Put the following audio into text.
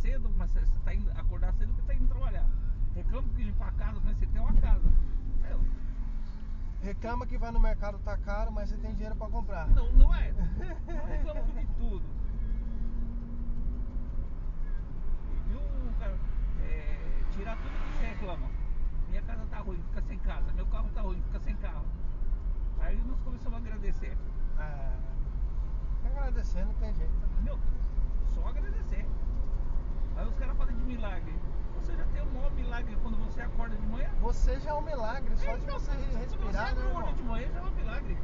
cedo, mas você tá indo acordar cedo porque tá indo trabalhar. Reclama que limpar a casa, mas você tem uma casa. Meu, Reclama que vai no mercado tá caro, mas você tem dinheiro pra comprar. não, não é. Não reclamo de tudo. Viu, cara? Tirar tudo que você reclama. Minha casa tá ruim, fica sem casa. Meu carro tá ruim, fica sem carro. Aí nós começamos a agradecer. Agradecer não tem jeito. Meu, só agradecer. Aí os caras falam de milagre. Você já tem o maior milagre quando você acorda de manhã? Você já é um milagre, só de Então, você quando você respirar, abre né, o olho irmão? de manhã já é um milagre.